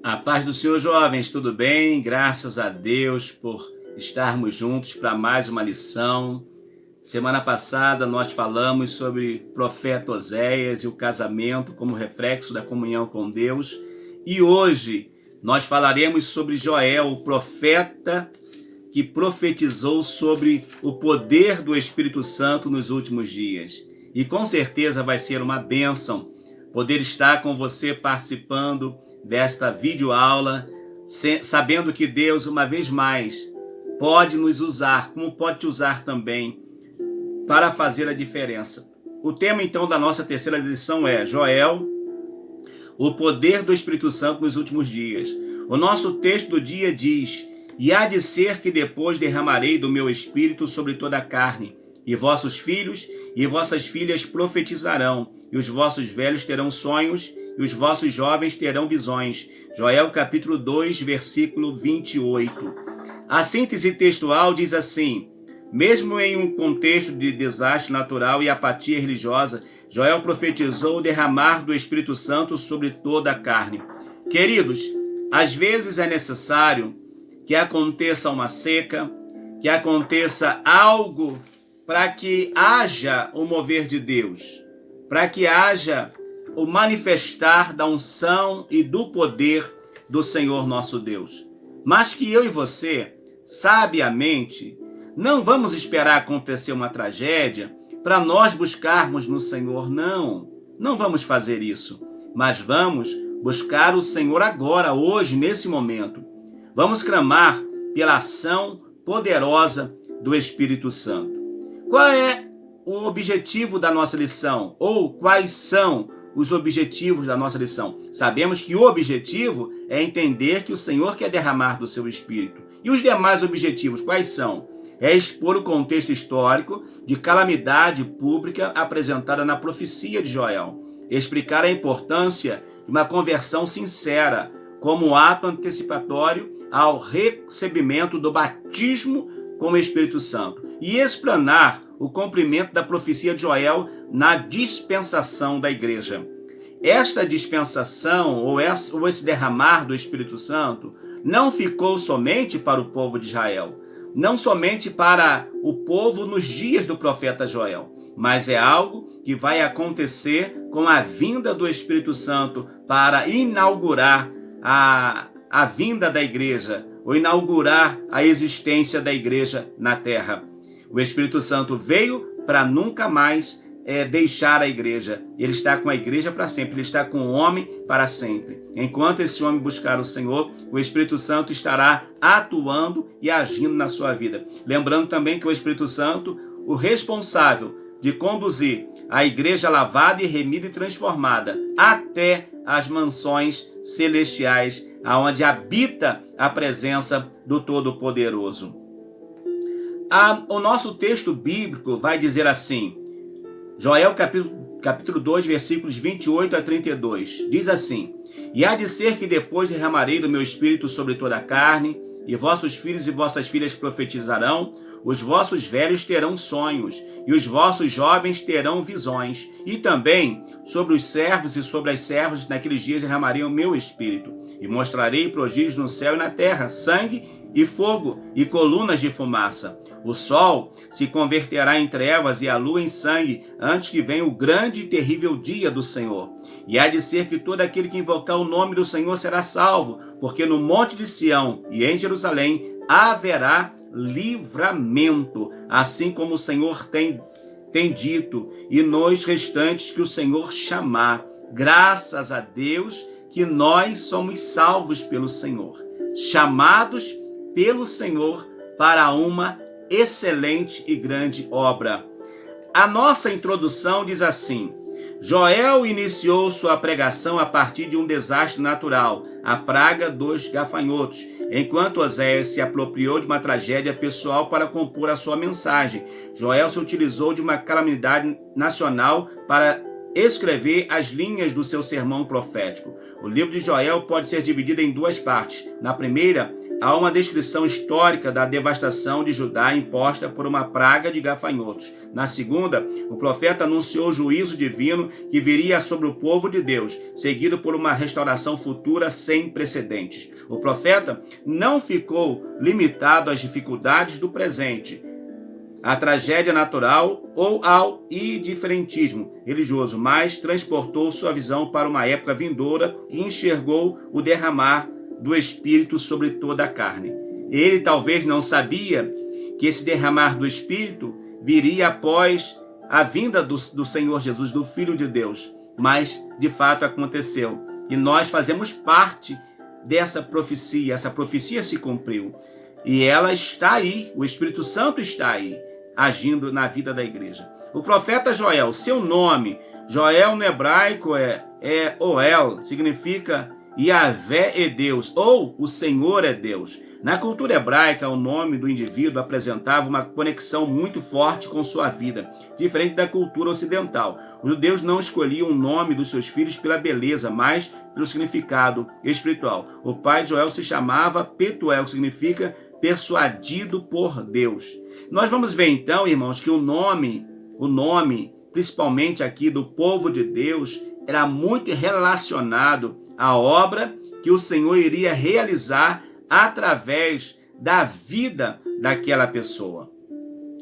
A paz do Senhor, jovens, tudo bem? Graças a Deus por estarmos juntos para mais uma lição. Semana passada nós falamos sobre o profeta Oséias e o casamento como reflexo da comunhão com Deus. E hoje nós falaremos sobre Joel, o profeta que profetizou sobre o poder do Espírito Santo nos últimos dias. E com certeza vai ser uma bênção poder estar com você participando desta videoaula, sabendo que Deus, uma vez mais, pode nos usar, como pode te usar também, para fazer a diferença. O tema, então, da nossa terceira lição é Joel, o poder do Espírito Santo nos últimos dias. O nosso texto do dia diz: E há de ser que depois derramarei do meu Espírito sobre toda a carne, e vossos filhos e vossas filhas profetizarão, e os vossos velhos terão sonhos, e os vossos jovens terão visões. Joel capítulo 2, versículo 28. A síntese textual diz assim: mesmo em um contexto de desastre natural e apatia religiosa, Joel profetizou o derramar do Espírito Santo sobre toda a carne. Queridos, às vezes é necessário que aconteça uma seca, que aconteça algo para que haja o mover de Deus, para que haja o manifestar da unção e do poder do Senhor nosso Deus. Mas que eu e você, sabiamente, não vamos esperar acontecer uma tragédia para nós buscarmos no Senhor, não. Não vamos fazer isso, mas vamos buscar o Senhor agora, hoje, nesse momento. Vamos clamar pela ação poderosa do Espírito Santo. Qual é o objetivo da nossa lição? Ou quais são os objetivos da nossa lição? Sabemos que o objetivo é entender que o Senhor quer derramar do seu Espírito. E os demais objetivos, quais são? É expor o contexto histórico de calamidade pública apresentada na profecia de Joel. Explicar a importância de uma conversão sincera como ato antecipatório ao recebimento do batismo com o Espírito Santo. E explanar o cumprimento da profecia de Joel na dispensação da igreja. Esta dispensação, ou esse derramar do Espírito Santo, não ficou somente para o povo de Israel, não somente para o povo nos dias do profeta Joel, mas é algo que vai acontecer com a vinda do Espírito Santo para inaugurar a vinda da igreja, ou inaugurar a existência da igreja na terra. O Espírito Santo veio para nunca mais deixar a igreja. Ele está com a igreja para sempre, ele está com o homem para sempre. Enquanto esse homem buscar o Senhor, o Espírito Santo estará atuando e agindo na sua vida. Lembrando também que o Espírito Santo, o responsável de conduzir a igreja lavada e remida e transformada até as mansões celestiais, aonde habita a presença do Todo-Poderoso. O nosso texto bíblico vai dizer assim, Joel capítulo 2, versículos 28 a 32, diz assim: E há de ser que depois derramarei do meu Espírito sobre toda a carne, e vossos filhos e vossas filhas profetizarão, os vossos velhos terão sonhos, e os vossos jovens terão visões, e também sobre os servos e sobre as servas naqueles dias derramarei o meu Espírito, e mostrarei prodígios no céu e na terra, sangue e fogo e colunas de fumaça. O sol se converterá em trevas e a lua em sangue, antes que venha o grande e terrível dia do Senhor. E há de ser que todo aquele que invocar o nome do Senhor será salvo, porque no monte de Sião e em Jerusalém haverá livramento, assim como o Senhor tem dito, e nos restantes que o Senhor chamar. Graças a Deus que nós somos salvos pelo Senhor, chamados pelo Senhor para uma excelente e grande obra. A nossa introdução diz assim: Joel iniciou sua pregação a partir de um desastre natural, a praga dos gafanhotos, enquanto Oséias se apropriou de uma tragédia pessoal para compor a sua mensagem. Joel se utilizou de uma calamidade nacional para escrever as linhas do seu sermão profético. O livro de Joel pode ser dividido em duas partes. Na primeira, há uma descrição histórica da devastação de Judá imposta por uma praga de gafanhotos. Na segunda, o profeta anunciou o juízo divino que viria sobre o povo de Deus, seguido por uma restauração futura sem precedentes. O profeta não ficou limitado às dificuldades do presente, à tragédia natural ou ao indiferentismo religioso, mas transportou sua visão para uma época vindoura e enxergou o derramar do Espírito sobre toda a carne. Ele talvez não sabia que esse derramar do Espírito viria após a vinda do Senhor Jesus, do Filho de Deus, mas de fato aconteceu. E nós fazemos parte dessa profecia, essa profecia se cumpriu. E ela está aí, o Espírito Santo está aí, agindo na vida da igreja. O profeta Joel, seu nome, Joel no hebraico é Oel, significa Yahvé é Deus, ou o Senhor é Deus. Na cultura hebraica, o nome do indivíduo apresentava uma conexão muito forte com sua vida, diferente da cultura ocidental. Os judeus não escolhiam o nome dos seus filhos pela beleza, mas pelo significado espiritual. O pai de Joel se chamava Petuel, que significa persuadido por Deus. Nós vamos ver então, irmãos, que o nome, principalmente aqui do povo de Deus, era muito relacionado à obra que o Senhor iria realizar através da vida daquela pessoa.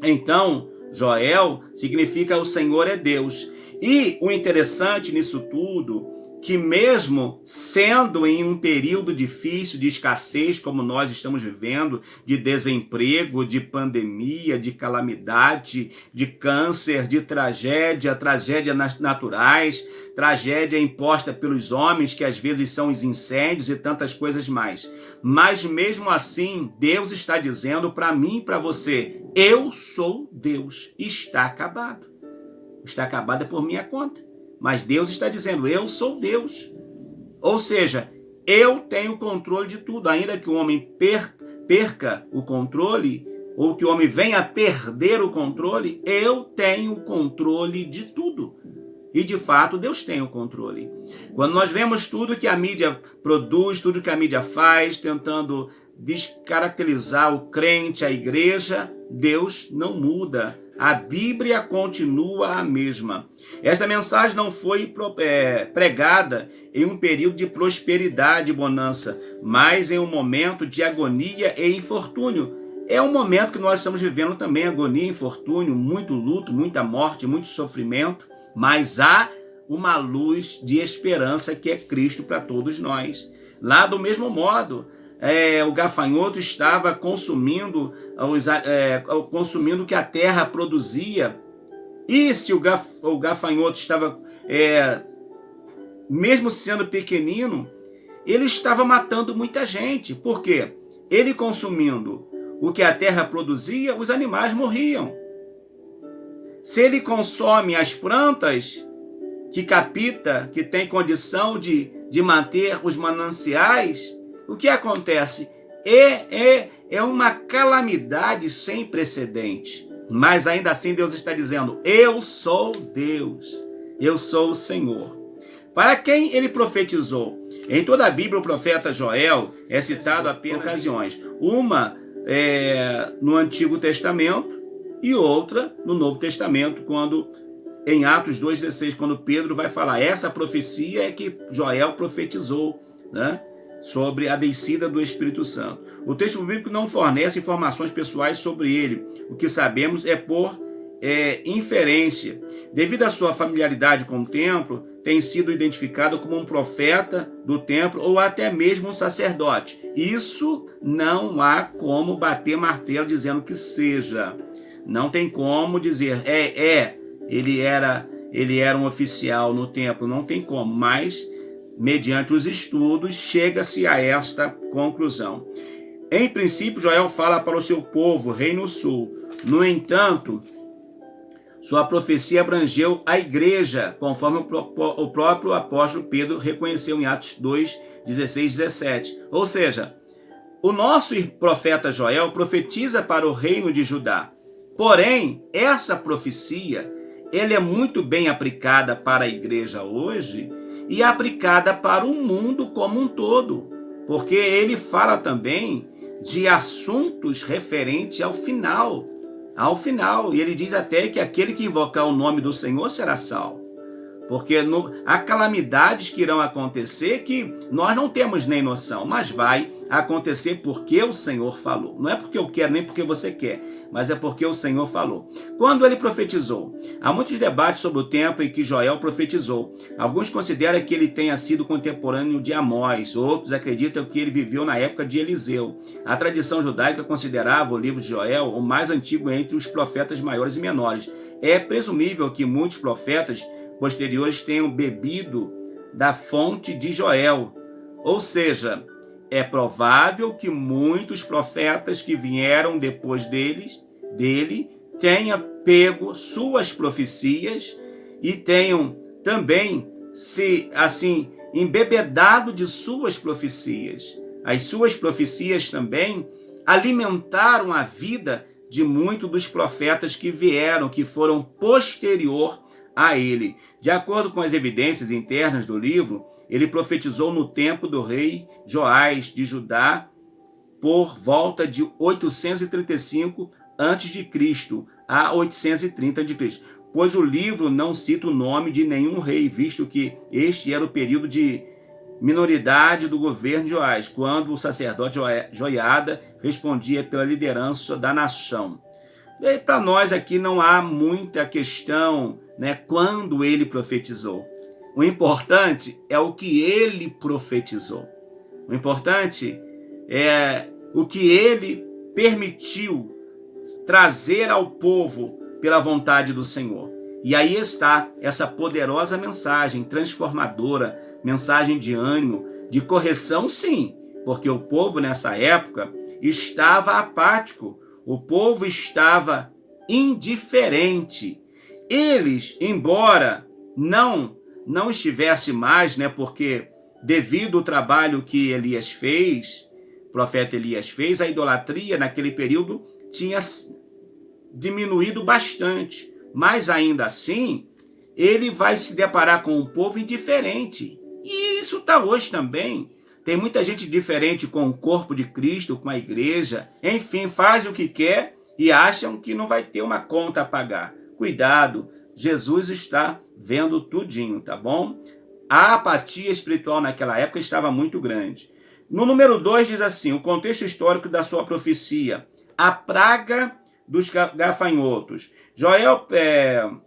Então, Joel significa o Senhor é Deus. E o interessante nisso tudo, que mesmo sendo em um período difícil de escassez, como nós estamos vivendo, de desemprego, de pandemia, de calamidade, de câncer, de tragédias naturais, tragédia imposta pelos homens, que às vezes são os incêndios e tantas coisas mais. Mas mesmo assim, Deus está dizendo para mim e para você, eu sou Deus, está acabado. Está acabado por minha conta. Mas Deus está dizendo, eu sou Deus. Ou seja, eu tenho controle de tudo. Ainda que o homem perca o controle, ou que o homem venha a perder o controle, eu tenho o controle de tudo. E de fato, Deus tem o controle. Quando nós vemos tudo que a mídia produz, tudo que a mídia faz, tentando descaracterizar o crente, a igreja, Deus não muda. A Bíblia continua a mesma. Esta mensagem não foi pregada em um período de prosperidade e bonança, mas em um momento de agonia e infortúnio. É um momento que nós estamos vivendo também, agonia e infortúnio, muito luto, muita morte, muito sofrimento, mas há uma luz de esperança que é Cristo para todos nós. Lá do mesmo modo, o gafanhoto estava consumindo o que a terra produzia. E se o gafanhoto estava, mesmo sendo pequenino, ele estava matando muita gente. Por quê? Ele consumindo o que a terra produzia, os animais morriam. Se ele consome as plantas que tem condição de manter os mananciais, o que acontece? É uma calamidade sem precedente. Mas ainda assim Deus está dizendo, eu sou Deus, eu sou o Senhor. Para quem ele profetizou? Em toda a Bíblia o profeta Joel é citado apenas em ocasiões. Uma no Antigo Testamento e outra no Novo Testamento, quando em Atos 2,16, quando Pedro vai falar, essa profecia é que Joel profetizou, né? Sobre a descida do Espírito Santo. O texto bíblico não fornece informações pessoais sobre ele. O que sabemos é por inferência. Devido à sua familiaridade com o templo, tem sido identificado como um profeta do templo ou até mesmo um sacerdote. Isso não há como bater martelo dizendo que seja. Não tem como dizer, ele era um oficial no templo, não tem como, mas mediante os estudos, chega-se a esta conclusão. Em princípio, Joel fala para o seu povo, Reino Sul. No entanto, sua profecia abrangeu a igreja, conforme o próprio apóstolo Pedro reconheceu em Atos 2, 16 e 17. Ou seja, o nosso profeta Joel profetiza para o reino de Judá. Porém, essa profecia ela é muito bem aplicada para a igreja hoje, e aplicada para o mundo como um todo, porque ele fala também de assuntos referentes ao final. Ao final. E ele diz até que aquele que invocar o nome do Senhor será salvo. Porque há calamidades que irão acontecer que nós não temos nem noção, mas vai acontecer porque o Senhor falou. Não é porque eu quero, nem porque você quer, mas é porque o Senhor falou. Quando ele profetizou? Há muitos debates sobre o tempo em que Joel profetizou. Alguns consideram que ele tenha sido contemporâneo de Amós, outros acreditam que ele viveu na época de Eliseu. A tradição judaica considerava o livro de Joel o mais antigo entre os profetas maiores e menores. É presumível que muitos profetas posteriores tenham bebido da fonte de Joel. Ou seja, é provável que muitos profetas que vieram depois dele tenham pego suas profecias e tenham também se assim embebedado de suas profecias. As suas profecias também alimentaram a vida de muitos dos profetas que vieram, que foram posterior a ele. De acordo com as evidências internas do livro, ele profetizou no tempo do rei Joás de Judá por volta de 835 a.C. a 830 a.C., pois o livro não cita o nome de nenhum rei, visto que este era o período de minoridade do governo de Joás, quando o sacerdote Joiada respondia pela liderança da nação. Para nós aqui não há muita questão, quando ele profetizou. O importante é o que ele profetizou. O importante é o que ele permitiu trazer ao povo pela vontade do Senhor. E aí está essa poderosa mensagem transformadora, mensagem de ânimo, de correção, sim, porque o povo nessa época estava apático, o povo estava indiferente. Eles, embora não estivesse mais, porque devido ao trabalho que Elias fez, o profeta Elias fez, a idolatria naquele período tinha diminuído bastante. Mas ainda assim, ele vai se deparar com um povo indiferente. E isso está hoje também. Tem muita gente diferente com o corpo de Cristo, com a igreja. Enfim, faz o que quer e acham que não vai ter uma conta a pagar. Cuidado, Jesus está vendo tudinho, tá bom? A apatia espiritual naquela época estava muito grande. No número 2 diz assim, o contexto histórico da sua profecia. A praga dos gafanhotos. Joel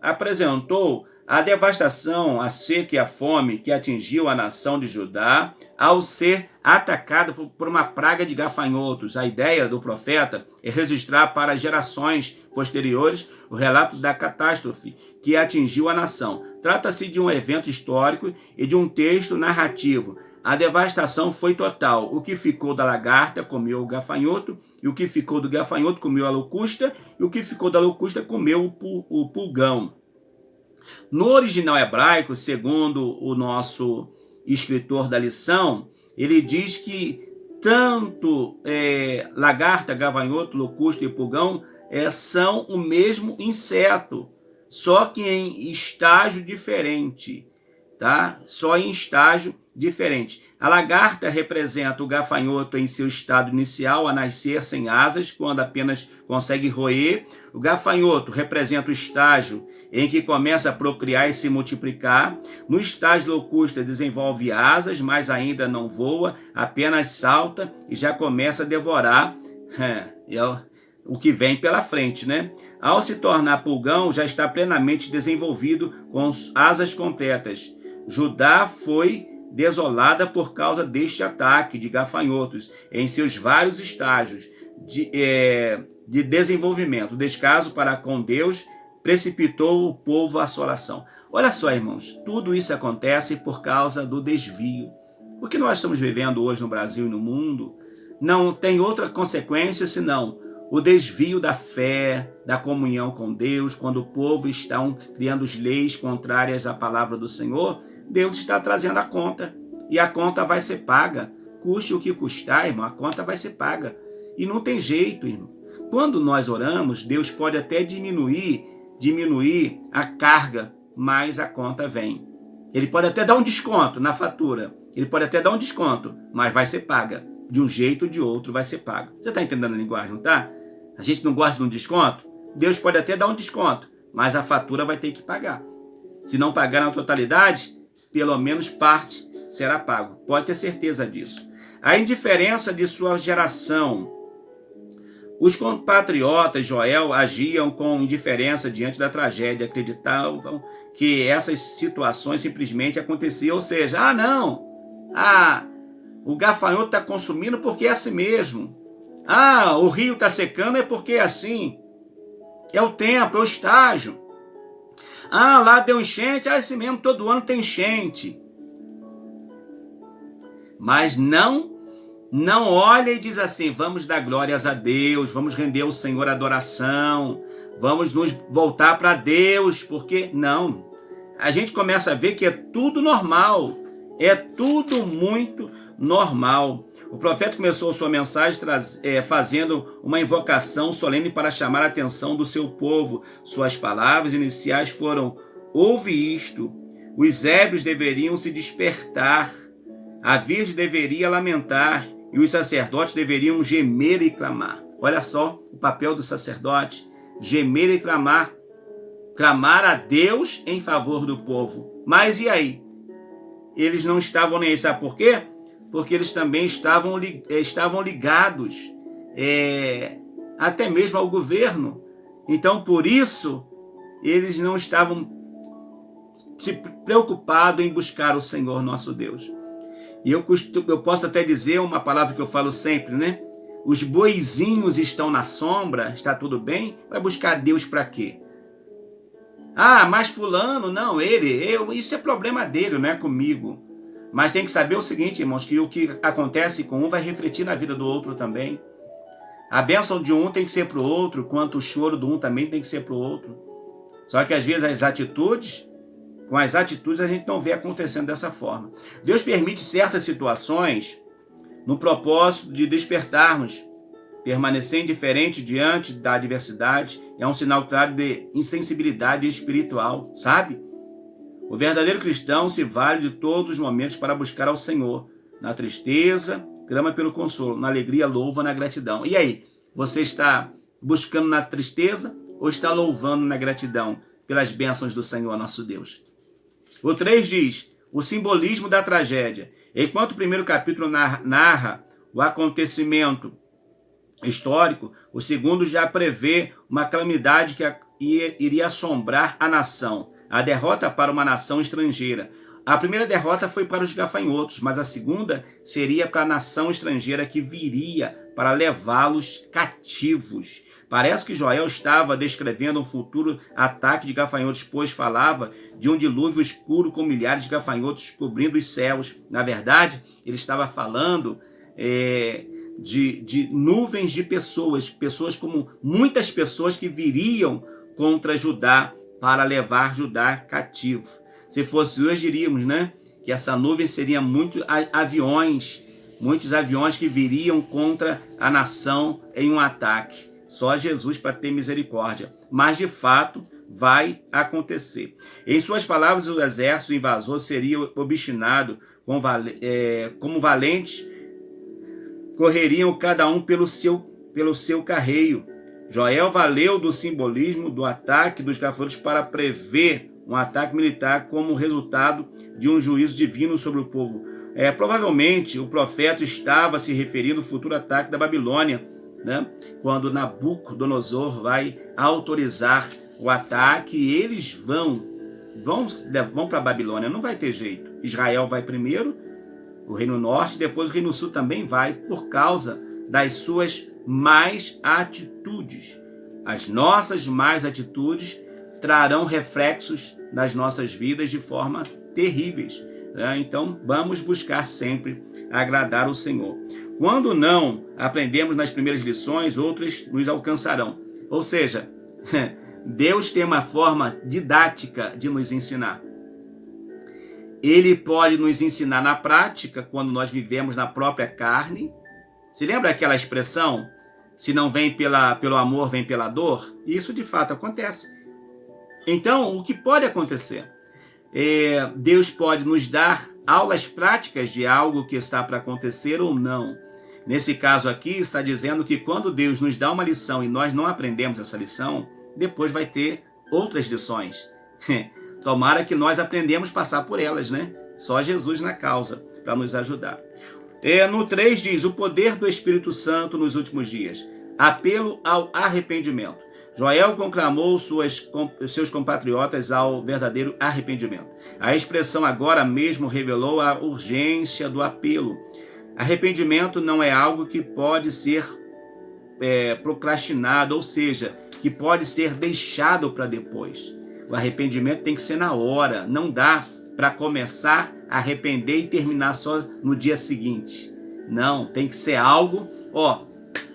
apresentou a devastação, a seca e a fome que atingiu a nação de Judá ao ser atacado por uma praga de gafanhotos. A ideia do profeta é registrar para gerações posteriores o relato da catástrofe que atingiu a nação. Trata-se de um evento histórico e de um texto narrativo. A devastação foi total. O que ficou da lagarta comeu o gafanhoto, e o que ficou do gafanhoto comeu a locusta, e o que ficou da locusta comeu o pulgão. No original hebraico, segundo o nosso escritor da lição, ele diz que tanto lagarta, gafanhoto, locusta e pulgão são o mesmo inseto, só que em estágio diferente, tá? Só em estágio diferente. A lagarta representa o gafanhoto em seu estado inicial, a nascer sem asas, quando apenas consegue roer. O gafanhoto representa o estágio em que começa a procriar e se multiplicar. No estágio locusta desenvolve asas, mas ainda não voa, apenas salta e já começa a devorar o que vem pela frente, Ao se tornar pulgão, já está plenamente desenvolvido com asas completas. Judá foi desolada por causa deste ataque de gafanhotos em seus vários estágios de desenvolvimento. O descaso para com Deus precipitou o povo à assolação. Olha só, irmãos, tudo isso acontece por causa do desvio. O que nós estamos vivendo hoje no Brasil e no mundo não tem outra consequência senão o desvio da fé, da comunhão com Deus. Quando o povo está criando leis contrárias à palavra do Senhor, Deus está trazendo a conta, e a conta vai ser paga. Custe o que custar, irmão, a conta vai ser paga. E não tem jeito, irmão. Quando nós oramos, Deus pode até diminuir a carga, mas a conta vem. Ele pode até dar um desconto na fatura, ele pode até dar um desconto, mas vai ser paga. de um jeito ou de outro vai ser pago. Você está entendendo a linguagem, não está? A gente não gosta de um desconto? Deus pode até dar um desconto, mas a fatura vai ter que pagar. Se não pagar na totalidade, pelo menos parte será pago. Pode ter certeza disso. A indiferença de sua geração. Os compatriotas Joel agiam com indiferença diante da tragédia, acreditavam que essas situações simplesmente aconteciam, ou seja, o gafanhoto está consumindo porque é assim mesmo. O rio está secando é porque é assim. É o tempo, é o estágio. Lá deu enchente, é assim mesmo, todo ano tem enchente. Mas não olha e diz assim, vamos dar glórias a Deus, vamos render ao Senhor adoração, vamos nos voltar para Deus, porque não. A gente começa a ver que é tudo normal, é tudo muito normal. O profeta começou sua mensagem fazendo uma invocação solene para chamar a atenção do seu povo. Suas palavras iniciais foram, ouve isto, os ébrios deveriam se despertar, a virgem deveria lamentar, e os sacerdotes deveriam gemer e clamar. Olha só o papel do sacerdote, gemer e clamar. Clamar a Deus em favor do povo. Mas e aí? Eles não estavam nem aí, sabe por quê? Porque eles também estavam ligados até mesmo ao governo. Então, por isso, eles não estavam se preocupados em buscar o Senhor nosso Deus. E eu posso até dizer uma palavra que eu falo sempre, né? Os boizinhos estão na sombra, está tudo bem? Vai buscar Deus para quê? Mas fulano, não, isso é problema dele, não é comigo. Mas tem que saber o seguinte, irmãos, que o que acontece com um vai refletir na vida do outro também. A bênção de um tem que ser para o outro, quanto o choro do um também tem que ser para o outro. Só que às vezes com as atitudes a gente não vê acontecendo dessa forma. Deus permite certas situações no propósito de despertarmos. Permanecer indiferente diante da adversidade é um sinal claro de insensibilidade espiritual, sabe? O verdadeiro cristão se vale de todos os momentos para buscar ao Senhor. Na tristeza, clama pelo consolo. Na alegria, louva na gratidão. E aí, você está buscando na tristeza ou está louvando na gratidão pelas bênçãos do Senhor nosso Deus? O 3 diz, o simbolismo da tragédia. Enquanto o primeiro capítulo narra o acontecimento histórico, o segundo já prevê uma calamidade que iria assombrar a nação. A derrota para uma nação estrangeira. A primeira derrota foi para os gafanhotos, mas a segunda seria para a nação estrangeira que viria para levá-los cativos. Parece que Joel estava descrevendo um futuro ataque de gafanhotos, pois falava de um dilúvio escuro com milhares de gafanhotos cobrindo os céus. Na verdade, ele estava falando de nuvens de pessoas como muitas pessoas que viriam contra Judá para levar Judá cativo. Se fosse hoje, diríamos, né, que essa nuvem seria muitos aviões que viriam contra a nação em um ataque. Só Jesus para ter misericórdia. Mas, de fato, vai acontecer. Em suas palavras, o exército invasor seria obstinado, como valentes, correriam cada um pelo seu carreio. Joel valeu do simbolismo do ataque dos gafanhotos para prever um ataque militar como resultado de um juízo divino sobre o povo. Provavelmente o profeta estava se referindo ao futuro ataque da Babilônia, né? Quando Nabucodonosor vai autorizar o ataque e eles vão para a Babilônia. Não vai ter jeito. Israel vai primeiro, o Reino Norte, depois o Reino Sul também vai, por causa das suas más atitudes. As nossas más atitudes trarão reflexos nas nossas vidas de forma terríveis. Então, vamos buscar sempre agradar o Senhor. Quando não aprendemos nas primeiras lições, outras nos alcançarão. Ou seja, Deus tem uma forma didática de nos ensinar. Ele pode nos ensinar na prática, quando nós vivemos na própria carne. Se lembra aquela expressão? Se não vem pelo amor, vem pela dor? Isso de fato acontece. Então, o que pode acontecer? Deus pode nos dar aulas práticas de algo que está para acontecer ou não. Nesse caso aqui, está dizendo que quando Deus nos dá uma lição e nós não aprendemos essa lição, depois vai ter outras lições. Tomara que nós aprendemos a passar por elas, né? Só Jesus na causa para nos ajudar. No 3 diz, o poder do Espírito Santo nos últimos dias. Apelo ao arrependimento. Joel conclamou seus compatriotas ao verdadeiro arrependimento. A expressão agora mesmo revelou a urgência do apelo. Arrependimento não é algo que pode ser procrastinado, ou seja, que pode ser deixado para depois. O arrependimento tem que ser na hora, não dá para começar a arrepender e terminar só no dia seguinte. Não, tem que ser algo,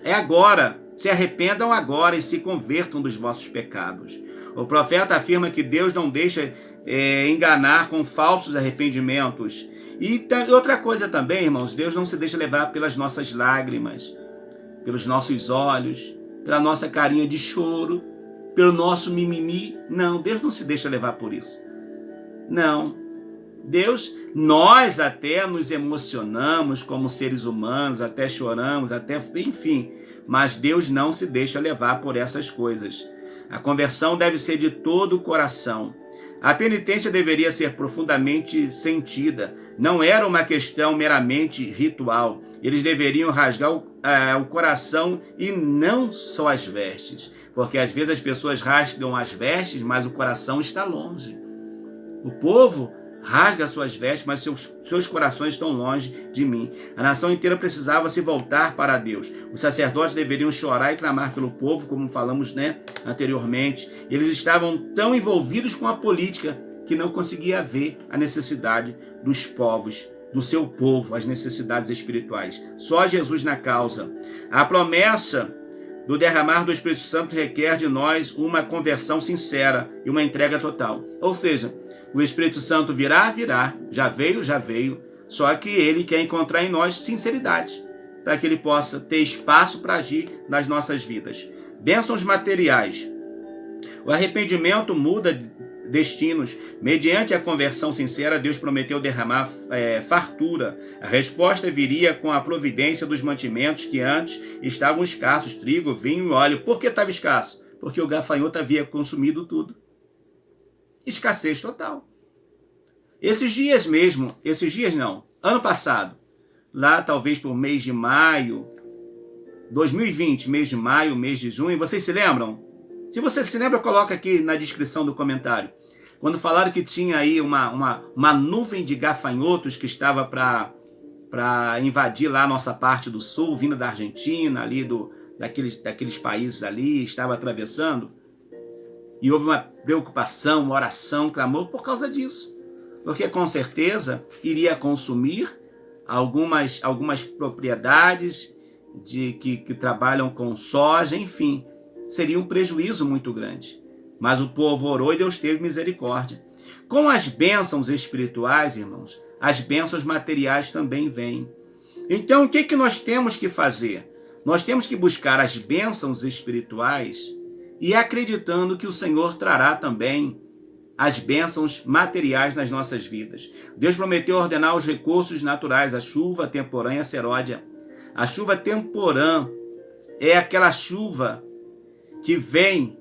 é agora. Se arrependam agora e se convertam dos vossos pecados. O profeta afirma que Deus não deixa enganar com falsos arrependimentos. E outra coisa também, irmãos, Deus não se deixa levar pelas nossas lágrimas, pelos nossos olhos, pela nossa carinha de choro, pelo nosso mimimi. Não, Deus não se deixa levar por isso. Não. Nós até nos emocionamos como seres humanos, até choramos, enfim, mas Deus não se deixa levar por essas coisas. A conversão deve ser de todo o coração. A penitência deveria ser profundamente sentida. Não era uma questão meramente ritual. Eles deveriam rasgar o coração e não só as vestes. Porque às vezes as pessoas rasgam as vestes, mas o coração está longe. O povo rasga suas vestes, mas seus corações estão longe de mim. A nação inteira precisava se voltar para Deus. Os sacerdotes deveriam chorar e clamar pelo povo, como falamos, anteriormente. Eles estavam tão envolvidos com a política que não conseguia ver a necessidade dos povos, do seu povo, as necessidades espirituais. Só Jesus na causa. A promessa do derramar do Espírito Santo requer de nós uma conversão sincera e uma entrega total. Ou seja, o Espírito Santo virá, já veio, só que ele quer encontrar em nós sinceridade, para que ele possa ter espaço para agir nas nossas vidas. Bênçãos materiais. O arrependimento muda destinos. Mediante a conversão sincera, Deus prometeu derramar fartura. A resposta viria com a providência dos mantimentos que antes estavam escassos, trigo, vinho e óleo. Por que estava escasso? Porque o gafanhoto havia consumido tudo. Escassez total. Ano passado, lá talvez por mês de maio, 2020, mês de maio, mês de junho, vocês se lembram? Se você se lembra, coloca aqui na descrição do comentário. Quando falaram que tinha aí uma nuvem de gafanhotos que estava para invadir lá a nossa parte do sul, vindo da Argentina, ali daqueles países ali, estava atravessando. E houve uma preocupação, uma oração, um clamor por causa disso. Porque com certeza iria consumir algumas propriedades que trabalham com soja, enfim. Seria um prejuízo muito grande. Mas o povo orou e Deus teve misericórdia. Com as bênçãos espirituais, irmãos, as bênçãos materiais também vêm. Então, o que nós temos que fazer? Nós temos que buscar as bênçãos espirituais e acreditando que o Senhor trará também as bênçãos materiais nas nossas vidas. Deus prometeu ordenar os recursos naturais, a chuva temporã e a seródia. A chuva temporã é aquela chuva que vem,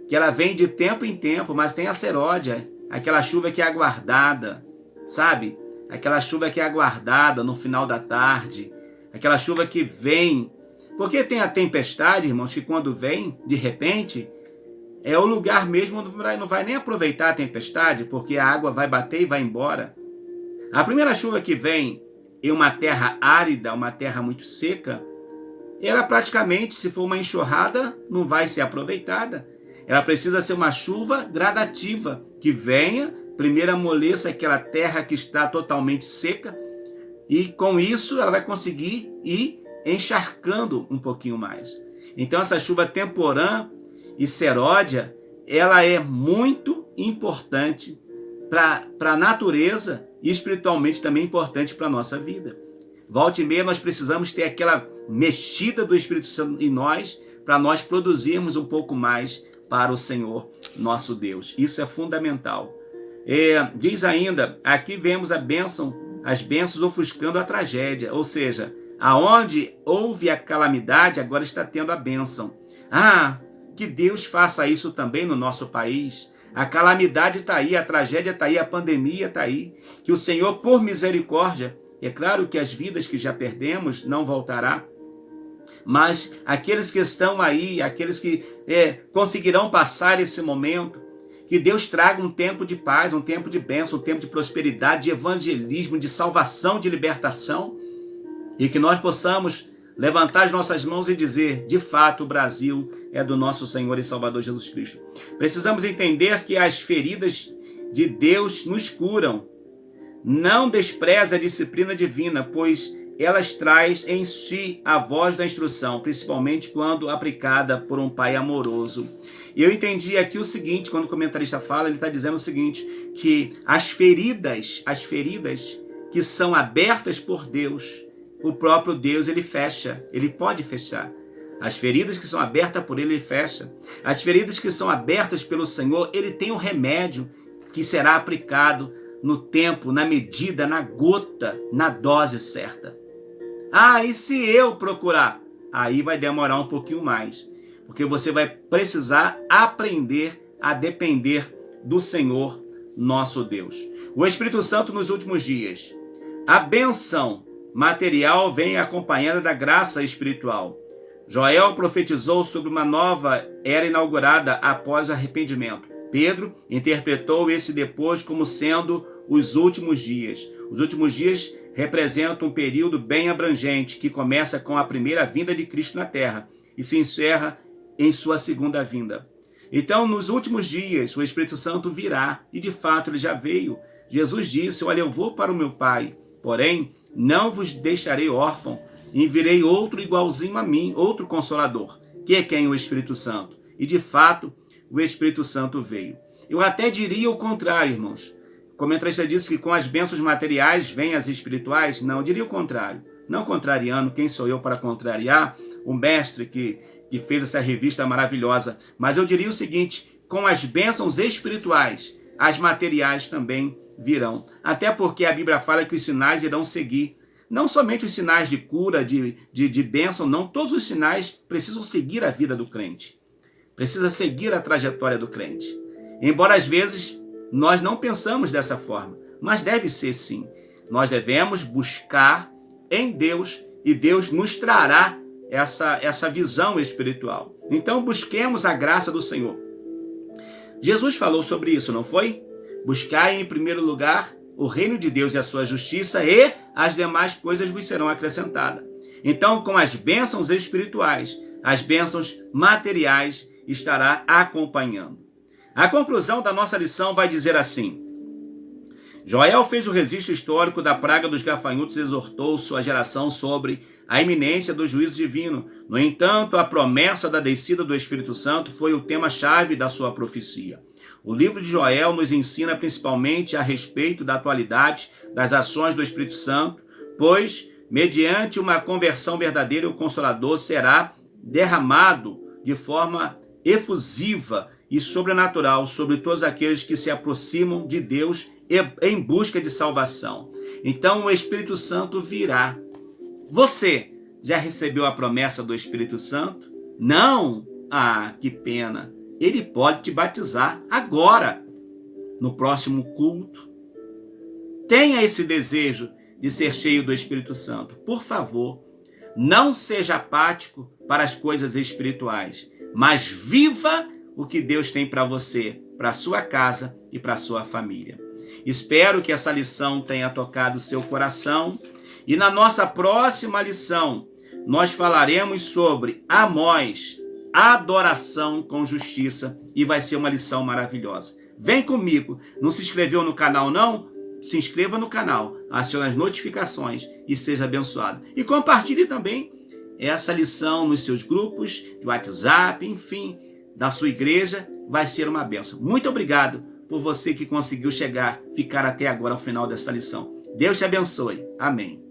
que ela vem de tempo em tempo, mas tem a seródia, aquela chuva que é aguardada, sabe? Aquela chuva que é aguardada no final da tarde, aquela chuva que vem. Porque tem a tempestade, irmãos, que quando vem, de repente, é o lugar mesmo onde não vai nem aproveitar a tempestade, porque a água vai bater e vai embora. A primeira chuva que vem em uma terra árida, uma terra muito seca, ela praticamente, se for uma enxurrada, não vai ser aproveitada. Ela precisa ser uma chuva gradativa, que venha, primeiro amoleça aquela terra que está totalmente seca, e com isso ela vai conseguir ir encharcando um pouquinho mais. Então essa chuva temporã e seródia, ela é muito importante para a natureza e espiritualmente também importante para a nossa vida. Volta e meia nós precisamos ter aquela mexida do Espírito Santo em nós, para nós produzirmos um pouco mais para o Senhor nosso Deus. Isso é fundamental. Diz ainda, aqui vemos as bênçãos ofuscando a tragédia, ou seja, Aonde houve a calamidade, agora está tendo a bênção. Que Deus faça isso também no nosso país. A calamidade está aí, a tragédia está aí, a pandemia está aí. Que o Senhor, por misericórdia, é claro que as vidas que já perdemos não voltará, mas aqueles que estão aí, aqueles que conseguirão passar esse momento, que Deus traga um tempo de paz, um tempo de bênção, um tempo de prosperidade, de evangelismo, de salvação, de libertação, e que nós possamos levantar as nossas mãos e dizer, de fato, o Brasil é do nosso Senhor e Salvador Jesus Cristo. Precisamos entender que as feridas de Deus nos curam. Não despreze a disciplina divina, pois elas traz em si a voz da instrução, principalmente quando aplicada por um pai amoroso. E eu entendi aqui o seguinte, quando o comentarista fala, ele está dizendo o seguinte, que as feridas que são abertas por Deus, o próprio Deus, ele fecha, ele pode fechar. As feridas que são abertas por ele fecha. As feridas que são abertas pelo Senhor, ele tem um remédio que será aplicado no tempo, na medida, na gota, na dose certa. E se eu procurar? Aí vai demorar um pouquinho mais, porque você vai precisar aprender a depender do Senhor, nosso Deus. O Espírito Santo nos últimos dias. A bênção material vem acompanhada da graça espiritual. Joel profetizou sobre uma nova era inaugurada após o arrependimento. Pedro interpretou esse depois como sendo os últimos dias. Os últimos dias representam um período bem abrangente que começa com a primeira vinda de Cristo na terra e se encerra em sua segunda vinda. Então, nos últimos dias, o Espírito Santo virá e, de fato, ele já veio. Jesus disse, olha, eu vou para o meu Pai, porém, não vos deixarei órfão, enviarei outro igualzinho a mim, outro Consolador, que é quem? O Espírito Santo. E, de fato, o Espírito Santo veio. Eu até diria o contrário, irmãos. O comentarista disse que com as bênçãos materiais vêm as espirituais. Não, eu diria o contrário. Não contrariando, quem sou eu para contrariar o mestre que fez essa revista maravilhosa. Mas eu diria o seguinte, com as bênçãos espirituais, as materiais também virão. Até porque a Bíblia fala que os sinais irão seguir. Não somente os sinais de cura, de bênção, não. Todos os sinais precisam seguir a vida do crente. Precisa seguir a trajetória do crente. Embora às vezes nós não pensamos dessa forma, mas deve ser sim. Nós devemos buscar em Deus e Deus nos trará essa visão espiritual. Então busquemos a graça do Senhor. Jesus falou sobre isso, não foi? Buscai em primeiro lugar o reino de Deus e a sua justiça e as demais coisas vos serão acrescentadas. Então, com as bênçãos espirituais, as bênçãos materiais estará acompanhando. A conclusão da nossa lição vai dizer assim: Joel fez o registro histórico da praga dos gafanhotos e exortou sua geração sobre a iminência do juízo divino. No entanto, a promessa da descida do Espírito Santo foi o tema-chave da sua profecia. O livro de Joel nos ensina principalmente a respeito da atualidade das ações do Espírito Santo, pois, mediante uma conversão verdadeira, o Consolador será derramado de forma efusiva e sobrenatural sobre todos aqueles que se aproximam de Deus em busca de salvação. Então o Espírito Santo virá. Você já recebeu a promessa do Espírito Santo? Não? Que pena. Ele pode te batizar agora, no próximo culto. Tenha esse desejo de ser cheio do Espírito Santo. Por favor, não seja apático para as coisas espirituais, mas viva o que Deus tem para você, para a sua casa e para a sua família. Espero que essa lição tenha tocado o seu coração e na nossa próxima lição nós falaremos sobre Amós, adoração com justiça, e vai ser uma lição maravilhosa. Vem comigo. Não se inscreveu no canal não? Se inscreva no canal, acione as notificações e seja abençoado. E compartilhe também essa lição nos seus grupos de WhatsApp, enfim, da sua igreja, vai ser uma bênção. Muito obrigado por você que conseguiu ficar até agora ao final dessa lição. Deus te abençoe. Amém.